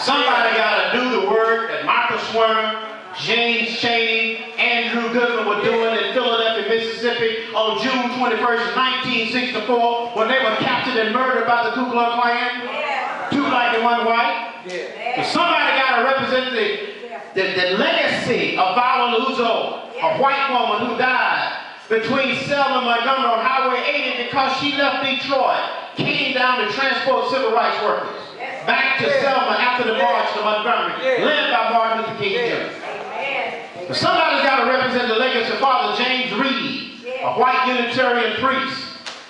Somebody got to do the work that Marcus Werner, James Chaney, Andrew Goodman were doing in Philadelphia, Mississippi on June 21st, 1964 when they were captured and murdered by the Ku Klux Klan. Yeah. 2 black and 1 white. Yeah. So somebody got to represent the legacy of Viola Liuzzo, a white woman who died between Selma and Montgomery on Highway 80 because she left Detroit, came down to transport civil rights workers back to Selma after the march to Montgomery, led by Martin Luther King Jr. But somebody's got to represent the legacy of Father James Reed, a white Unitarian priest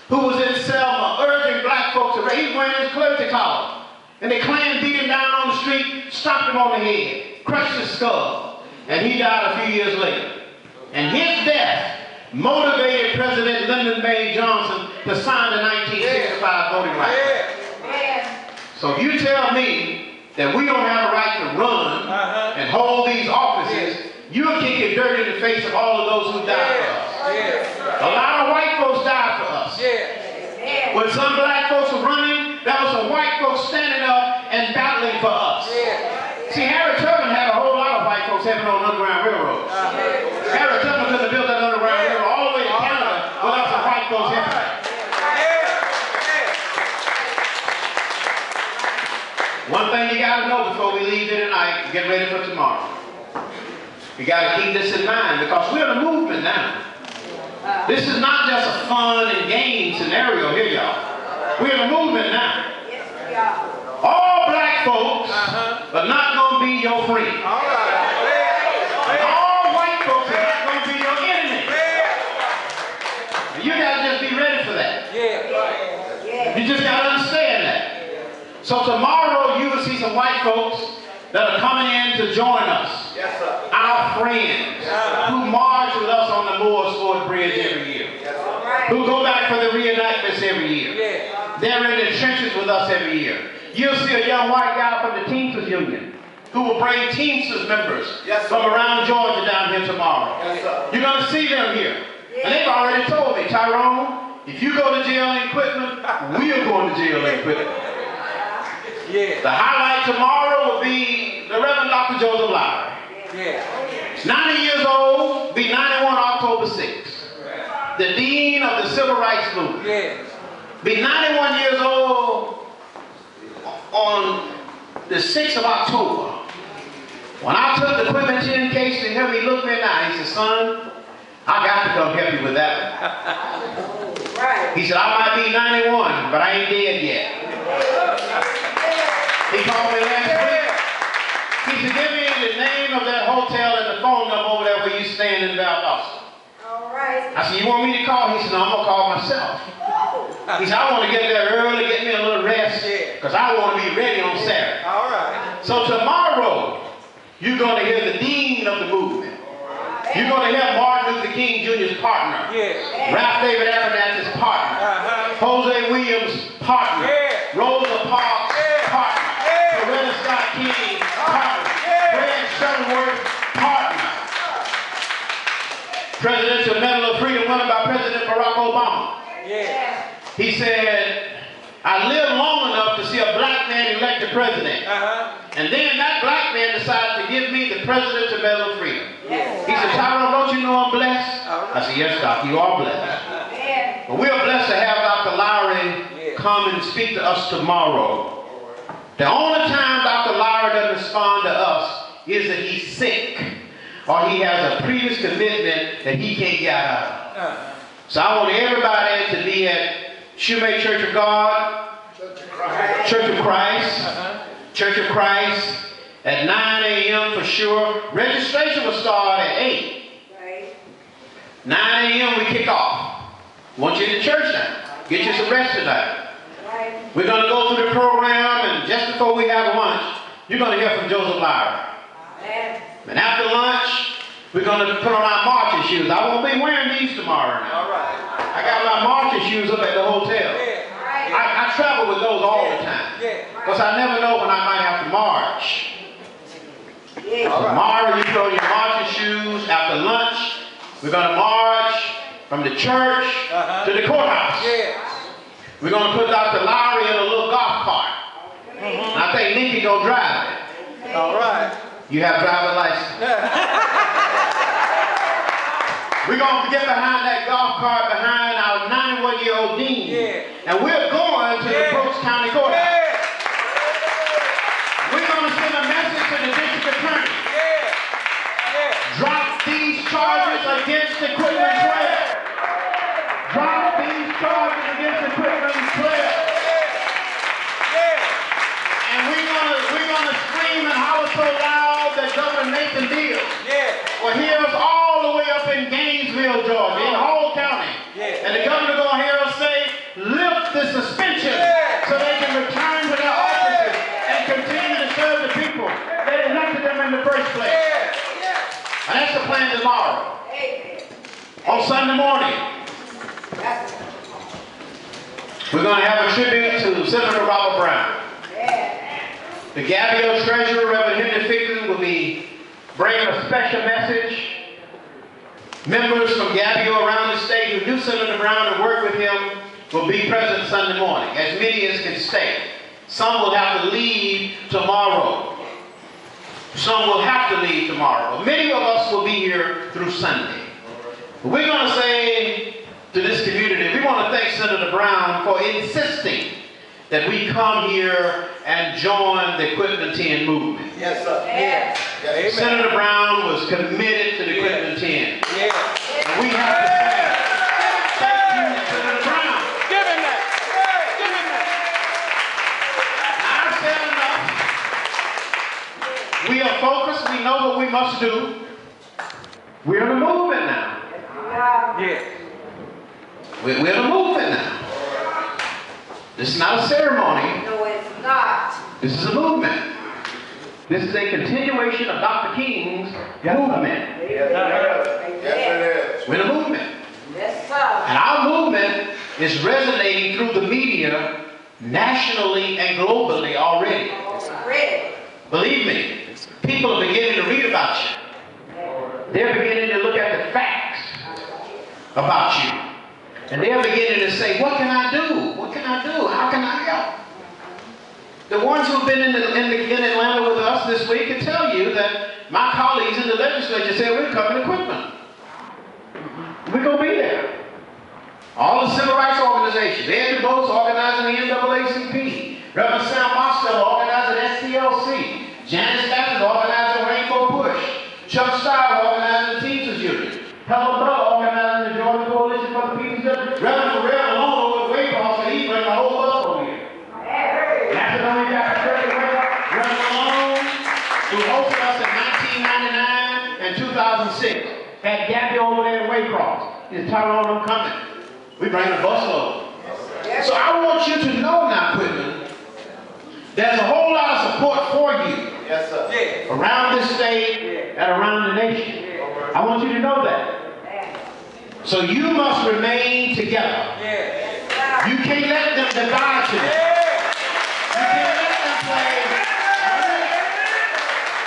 who was in Selma urging black folks to raise. He was wearing his clergy collar. And the Klan beat him down on the street, stomped him on the head, crushed his skull, and he died a few years later. And his death motivated President Lyndon B. Johnson to sign the 1965 Voting Rights Act. So if you tell me that we don't have a right to run and hold these offices, you're kicking dirt in the face of all of those who died for us. A lot of white folks died for us. When some black folks were running, that was some white folks standing up and battling for us. See, Harry Tubman had a whole lot of white folks having on Underground Railroads. Harry Tubman could have built that Underground Railroad all the way to Canada without some white folks having it. One thing you got to know before we leave here tonight, get ready for tomorrow. You got to keep this in mind because we're in a movement now. This is not just a fun and game scenario here, y'all. We're in a movement now. All black folks are not going to be your friend. All white folks are not going to be your enemy. You got to just be ready for that. You just got to understand that. So tomorrow you will see some white folks that are coming in to join us. Yes, sir. Our friends who march with us on the Moores Ford Bridge every year. Yes, who go back for the reenactments every year. They're in the trenches with us every year. You'll see a young white guy from the Teamsters Union who will bring Teamsters members from around Georgia down here tomorrow. Yes, you're going to see them here. And they've already told me, Tyrone, if you go to jail in Quitman, we're going to jail in Quitman. The highlight tomorrow will be the Reverend Dr. Joseph Lowry. 90 years old, be 91 October 6th. The Dean of the Civil Rights Movement. Be 91 years old on the 6th of October. When I took the Quitman 10 case to him, he looked me in the eye. He said, son, I got to come help you with that one. He said, I might be 91, but I ain't dead yet. He called me last week. He said, give me the name of that hotel and the phone number over there where you stand in Valdosta. I said, you want me to call? He said, no, I'm going to call myself. He said, I want to get there early, get me a little rest, because I want to be ready on Saturday. So tomorrow, you're going to hear the dean of the movement. You're going to hear Martin Luther King Jr.'s partner. Ralph David Abernathy's partner. Jose Williams' partner. Rosa Parks' partner. Loretta Scott King, partner. Fred Shuttleworth, partner. Presidential Medal of Freedom winner by President Barack Obama. He said, I lived long enough to see a black man elected president. And then that black man decided to give me the Presidential Medal of Freedom. He said, Tyrone, don't you know I'm blessed? I said, yes, Doc, you are blessed. But we are blessed to have Dr. Lowry come and speak to us tomorrow. The only time Dr. Lowry doesn't respond to us is that he's sick or he has a previous commitment that he can't get out of. So I want everybody to be at Shoemake Church of God, Church of Christ, Church of Christ at 9 a.m. for sure. Registration will start at 8. 9 a.m. we kick off. Want you in the church now. Get you some rest tonight. We're going to go through the program, and just before we have lunch, you're going to hear from Joseph Lowry. And after lunch, we're going to put on our marching shoes. I won't be wearing these tomorrow now. I got my marching shoes up at the hotel. I travel with those all the time, because I never know when I might have to march. Tomorrow, you put on your marching shoes. After lunch, we're going to march from the church to the courthouse. We're going to put Dr. Lowry in a little golf cart. And I think Nikki going to drive it. All right. You have driver's license. We're going to get behind that golf cart behind our 91-year-old dean. Yeah. And we're going to the Brooks County Courthouse. Yeah. We're going to send a message to the district attorney. Yeah. Yeah. Drop these charges against the Quitman Trail. Drop these charges against the Quitman Trail. Yeah. And we're going to scream and holler so loud that Governor Nathan Deal will hear us all the way up in Gainesville, Georgia, in Hall County. Yeah. And the governor going to hear us say, lift the suspension so they can return to their offices and continue to serve the people that elected them in the first place. And that's the plan tomorrow. On Sunday morning, we're going to have a tribute to Senator Robert Brown. The G.B.R Treasurer, Reverend Henry Ficklen, will be bringing a special message. Members from G.B.R around the state who knew Senator Brown and worked with him will be present Sunday morning, as many as can stay. Some will have to leave tomorrow. Some will have to leave tomorrow. But many of us will be here through Sunday. We're going to say to this community, we want to thank Senator Brown for insisting that we come here and join the Quitman 10 movement. Yes, sir. Yes. Yes. Senator Brown was committed to the Quitman 10. Yes. And we have to say, thank you, Senator Brown. Give him that. Give him that. I've said enough. We are focused. We know what we must do. We're in a movement now. Yeah. We're in a movement now. This is not a ceremony. No, it's not. This is a movement. This is a continuation of Dr. King's movement. Yes, it is. We're in a movement. Yes, sir. And our movement is resonating through the media nationally and globally already. Believe me, people are beginning to read about you. They're beginning to look at the facts about you. And they're beginning to say, what can I do? What can I do? How can I help? The ones who've been in Atlanta with us this week can tell you that my colleagues in the legislature said we're coming to Quitman. We're going to be there. All the civil rights organizations, Ed DuBose organizing the NAACP, Reverend Sam Mostello organizing SCLC, Janice Baptist organizing Rainbow Push, Chuck Steyer organizing the Teamsters Union, Helen Butler organizing the Georgia Coalition for the People's Justice, Reverend Farrell alone over at Waycross, and he bring the whole bus over here. Macedonia Baptist Church, Reverend Malone, who hosted us in 1999 and 2006, had Gabby over there at Waycross. Is Tyrone coming? We bring a busload. So I want you to know now, Quitman, there's a whole lot of support for you. Yes, sir. Around this state and around the nation. I want you to know that. So you must remain together. You can't let them divide you. You can't let them play.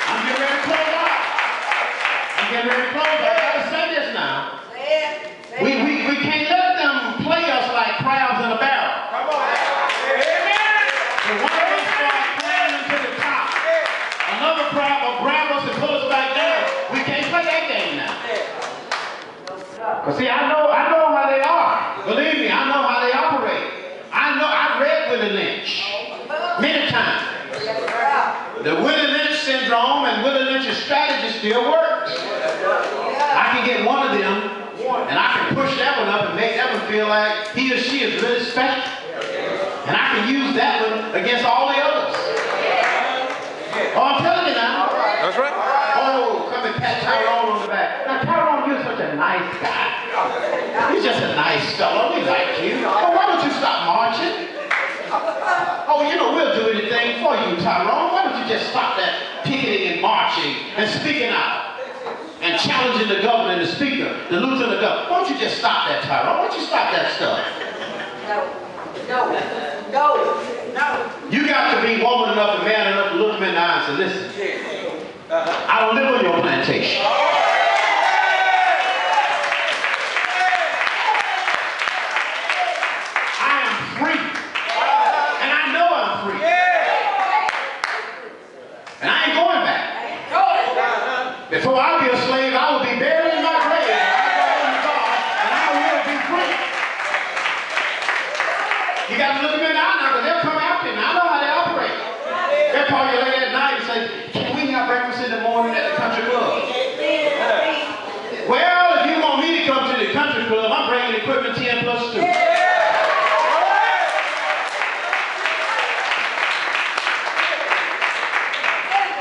I'm getting ready to close out. I'm getting ready to close out. I gotta say this now. We can't let them play us like crabs in a barrel. Come on. So one of us start climbing to the top. Another crab will grab us and pull us back down. We can't play that game now. Because see, I know how they are. Believe me, I know how they operate. I've read Willie Lynch many times. The Willie Lynch syndrome and Willie Lynch's strategy still works. I can get one of them and I can push that one up and make that one feel like he or she is really special. And I can use that one against all the others. Oh, I'm telling you now. That's right. Oh, come and pat Tyrone on the back. Now, Tyrone, you're such a nice guy. He's just a nice fellow. We like you. Oh, why don't you stop marching? Oh, you know, we'll do anything for you, Tyrone. Why don't you just stop that picketing and marching and speaking out? And challenging the governor and the speaker, the lieutenant governor. Why don't you just stop that, Tyrone? Why don't you stop that stuff? No. You got to be woman enough and man enough to look them in the eyes and listen. I don't live on your plantation. I am free. And I know I'm free. And I ain't going back. says, can we have breakfast in the morning at the country club? Well, if you want me to come to the country club, I'm bringing equipment 10 plus 2.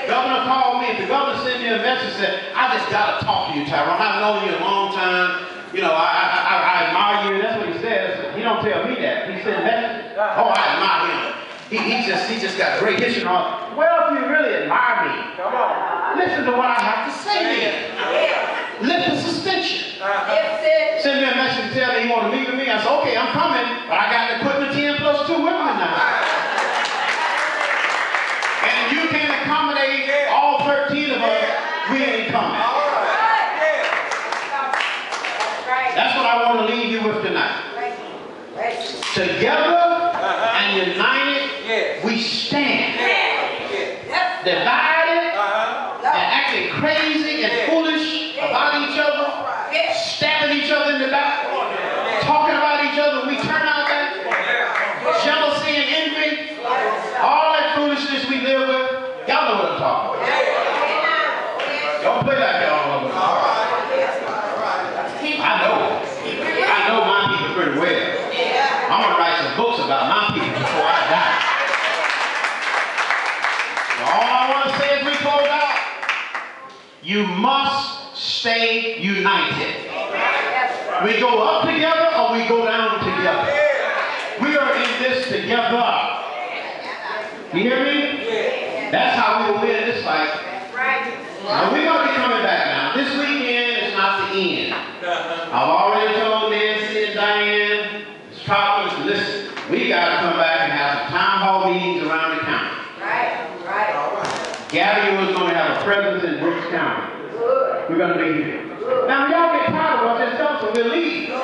Governor called me. The governor sent me a message and said, I just got to talk to you, Tyrone. I've known you a long time. You know, I admire you. That's what he says. He don't tell me that. He sent messages. Oh, I admire him. He just got great history on. Well, if you really admire me, come on, listen to what I have to say to you. Lift the suspension. Send me a message and tell me he want to meet with me. I said, okay, I'm coming, but I got the equipment 10 plus 2 with me now. And if you can't accommodate all 13 of us, we ain't coming. That's what I want to leave you with tonight. Together and united, we stand. Divided and acting crazy and foolish about each other, stabbing each other in the back, talking about each other, we turn our back. Jealousy and envy, all that foolishness we live with, y'all know what I'm talking about. Don't play like y'all know what I'm talking about. I know my people pretty well. I'm going to write some books about my people before I die. So all I want to say as we close out, you must stay united. We go up together or we go down together. We are in this together. You hear me? That's how we will win this fight. Now we're going to be coming back now. This weekend is not the end. I've already told Nancy and Diane, Prophets, listen, we got to come back and have some town hall meetings around the county. Gabby was going to have a presence in Brooks County. We're going to be here. Now, y'all get tired of us, just tell us so we'll leave. There's a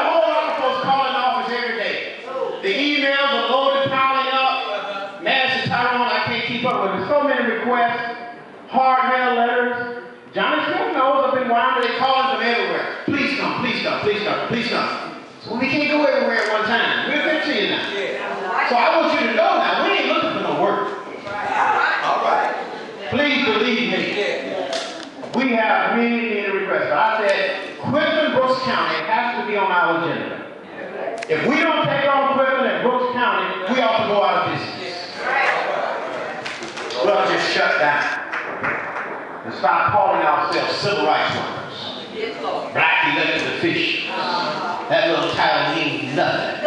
whole lot of folks calling office every day. The emails are loaded, piling up. Master Tyrone, I can't keep up with it. So many requests, hard mail letters. Johnny Smith knows up in Wyoming, they calling from everywhere. Please come, please come, please come, please come. So we can't go everywhere at one time. We'll get to you now. So I want you to know now, we ain't looking for no work. All right. Please believe me. We have many requests. But I said, Quitman, Brooks County has to be on our agenda. If we don't take on Quitman and Brooks County, we ought to go out of business. We'll just shut down. And stop calling ourselves civil rights workers. Black elected officials. That little title means nothing.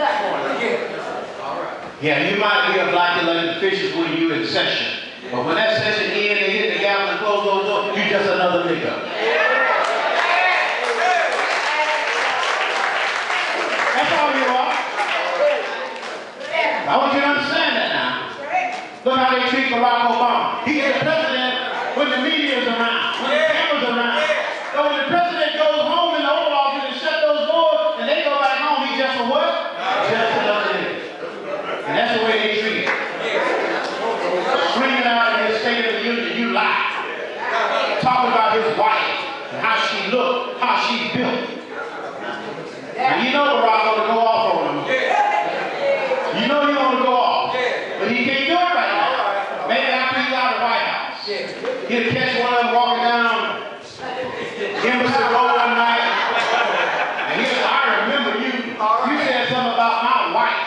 Yeah, you might be a black elected official when you're in session. But when that session ends, they hit the gavel and close those doors, you're just another nigga. That's all you are. I want you to understand that now. Look how they treat Barack Obama. He is the president when the media is around, when the cameras around. So when the president goes home in the Oval Office and shut those doors, and they go back home, he's just a what? Just another nigga. And that's the way they treat him. Screaming out in his State of the Union, you lie. Talking about his wife and how she looked, how she built. And you know Barack want to go off on him. You know he want to go off. But he can't do it right now. Maybe after he's out of the White House. He'll catch one of them walking down Embassy Road one night. And he'll say, I remember you. You said something about my wife.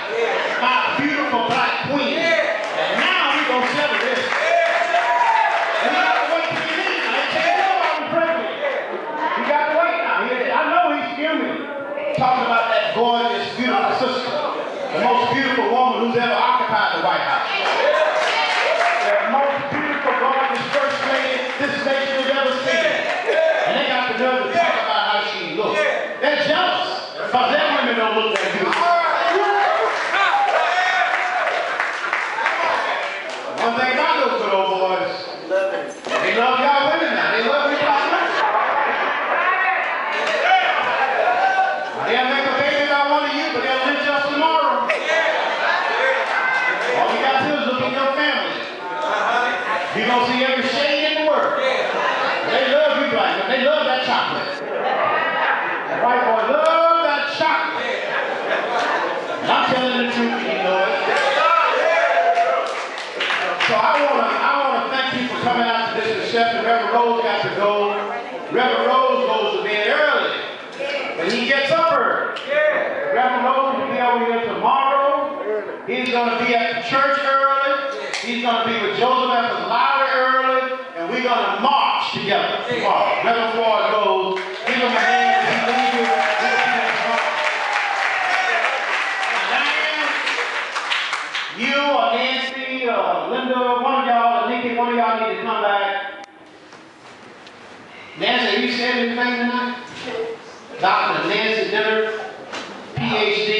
My beautiful black queen. And now we're going to settle this. And you got to wait till you leave. They can't know about the president. You got to wait now. I know he's fuming. Talking about that gorgeous, beautiful sister. The most beautiful woman who's ever occupied the White House. The most beautiful, gorgeous first lady this nation has ever seen. And they got the nerve to talk about how she looks. They're jealous. Because their women don't look that beautiful. One thing about those good old boys, they love y'all women now. They love y'all women. They'll make a baby about one of you, but they'll lynch us tomorrow. All you got to do is look in your family. You're going to see every shade in the world. They love you, black, but they love that chocolate. The white boy love that chocolate. And I'm telling the truth, you know it. I wanna thank you for coming out to this reception. Reverend Rose got to go. Reverend Rose goes to bed early, but he gets up early. Reverend Rose will be over here tomorrow. He's gonna be at the church early. He's gonna be with Joseph at the library early, and we're gonna march together tomorrow. Reverend Floyd goes. Give him a hand. He leaves you. You or Nancy or Linda, one of y'all, or Nikki, one of y'all need to come back. Nancy, have you said anything tonight? Dr. Nancy Dillard, PhD.